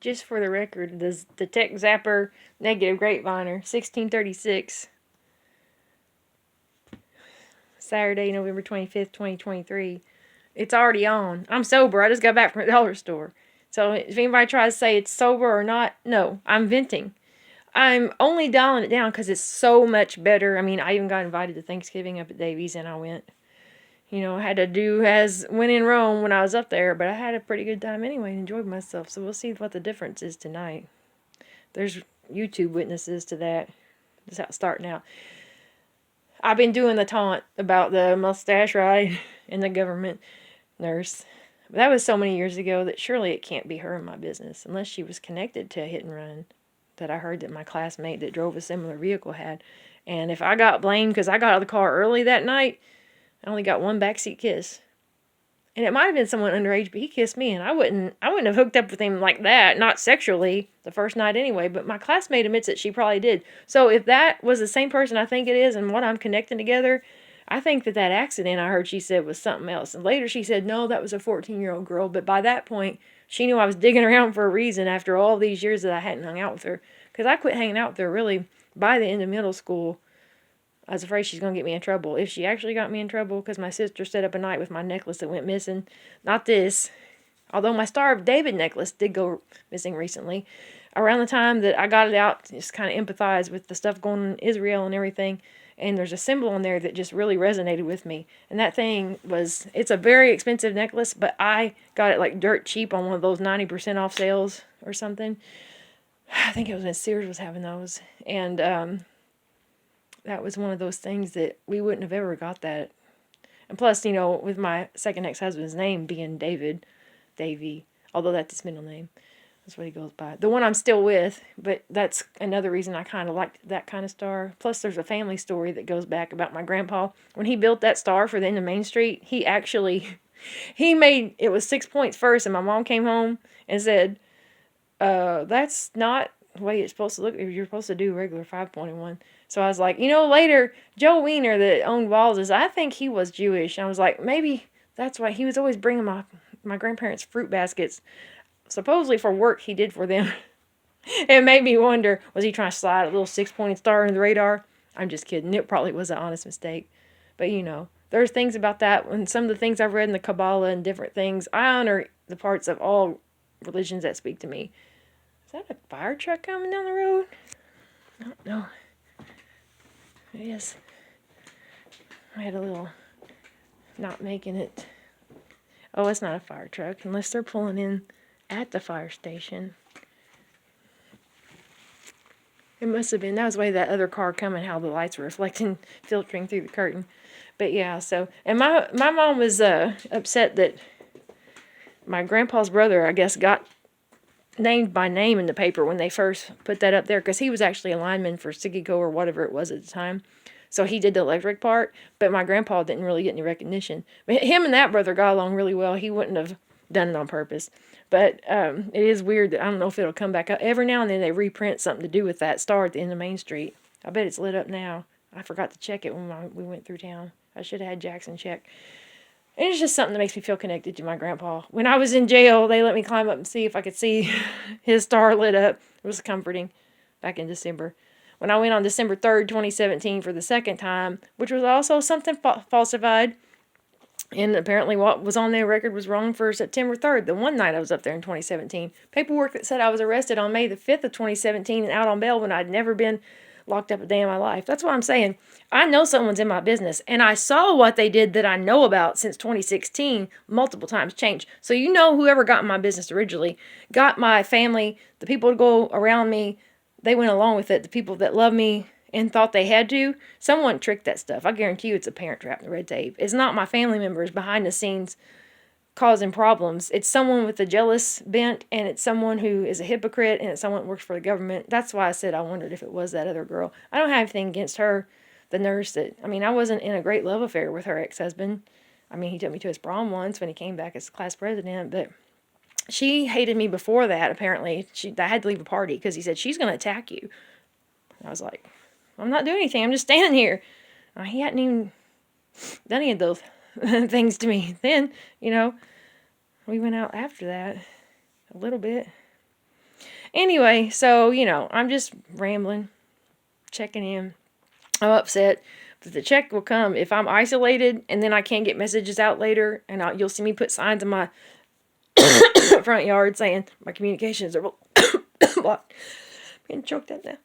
just for the record, the Tech Zapper Negative Grapeviner, 1636, Saturday, November 25th, 2023. It's already on. I'm sober. I just got back from the dollar store. So if anybody tries to say it's sober or not, no, I'm venting. I'm only dialing it down because it's so much better. I mean, I even got invited to Thanksgiving up at Davies, and I went. You know, I had to do as when in Rome when I was up there, but I had a pretty good time anyway and enjoyed myself. So we'll see what the difference is tonight. There's YouTube witnesses to that. That's how it's starting out. I've been doing the taunt about the mustache ride and the government nurse. But that was so many years ago that surely it can't be her in my business unless she was connected to a hit and run that I heard that my classmate that drove a similar vehicle had. And if I got blamed because I got out of the car early that night, I only got one backseat kiss. And it might have been someone underage, but he kissed me, and I wouldn't have hooked up with him like that, not sexually, the first night anyway, but my classmate admits that she probably did. So if that was the same person I think it is and what I'm connecting together, I think that accident I heard she said was something else. And later she said, no, that was a 14-year-old girl, but by that point, she knew I was digging around for a reason after all these years that I hadn't hung out with her. Because I quit hanging out with her really by the end of middle school. I was afraid she's going to get me in trouble. If she actually got me in trouble, because my sister stayed up a night with my necklace that went missing. Not this. Although my Star of David necklace did go missing recently. Around the time that I got it out, just kind of empathized with the stuff going on in Israel and everything. And there's a symbol on there that just really resonated with me. And that thing was, it's a very expensive necklace, but I got it like dirt cheap on one of those 90% off sales or something. I think it was when Sears was having those. And, that was one of those things that we wouldn't have ever got that. And plus, you know, with my second ex-husband's name being David, Davey, although that's his middle name. That's what he goes by. The one I'm still with, but that's another reason I kind of liked that kind of star. Plus, there's a family story that goes back about my grandpa. When he built that star for the end of Main Street, he actually, it was 6 points first, and my mom came home and said, that's not the way it's supposed to look. You're supposed to do regular 5.1. So I was like, you know, later, Joe Wiener that owned Walls, I think he was Jewish. I was like, maybe that's why he was always bringing my grandparents' fruit baskets. Supposedly for work he did for them. It made me wonder, was he trying to slide a little 6-pointed star in the radar? I'm just kidding. It probably was an honest mistake. But, you know, there's things about that. And some of the things I've read in the Kabbalah and different things, I honor the parts of all religions that speak to me. Is that a fire truck coming down the road? I don't know. Yes. I had a little not making it. Oh, it's not a fire truck unless they're pulling in at the fire station. It must have been. That was the way that other car coming, how the lights were reflecting, filtering through the curtain. But yeah, so, and my mom was upset that my grandpa's brother, I guess, got named by name in the paper when they first put that up there, because he was actually a lineman for Sigico or whatever it was at the time. So he did the electric part, but my grandpa didn't really get any recognition. But him and that brother got along really well. He wouldn't have done it on purpose. But it is weird that I don't know if it'll come back up. Every now and then they reprint something to do with that star at the end of Main Street. I bet it's lit up now. I forgot to check it when we went through town. I should have had Jackson check. And it's just something that makes me feel connected to my grandpa. When I was in jail, they let me climb up and see if I could see his star lit up. It was comforting back in December. When I went on December 3rd, 2017 for the second time, which was also something falsified, and apparently what was on their record was wrong for September 3rd, the one night I was up there in 2017. Paperwork that said I was arrested on May the 5th of 2017 and out on bail when I'd never been locked up a day in my life. That's what I'm saying. I know someone's in my business, and I saw what they did that I know about since 2016 multiple times change. So you know whoever got in my business originally got my family, the people who go around me, they went along with it. The people that love me and thought they had to, someone tricked that stuff. I guarantee you it's a parent trap in the red tape. It's not my family members behind the scenes causing problems. It's someone with a jealous bent, and it's someone who is a hypocrite, and it's someone who works for the government. That's why I said I wondered if it was that other girl. I don't have anything against her, the nurse. I wasn't in a great love affair with her ex-husband. He took me to his prom once when he came back as class president, but she hated me before that, apparently. I had to leave a party because he said, she's going to attack you. I was like, I'm not doing anything. I'm just standing here. He hadn't even done any of those things to me. Then, we went out after that a little bit. Anyway, so, I'm just rambling, checking in. I'm upset. But the check will come if I'm isolated and then I can't get messages out later. And you'll see me put signs in my front yard saying my communications are blocked. I'm getting choked up now.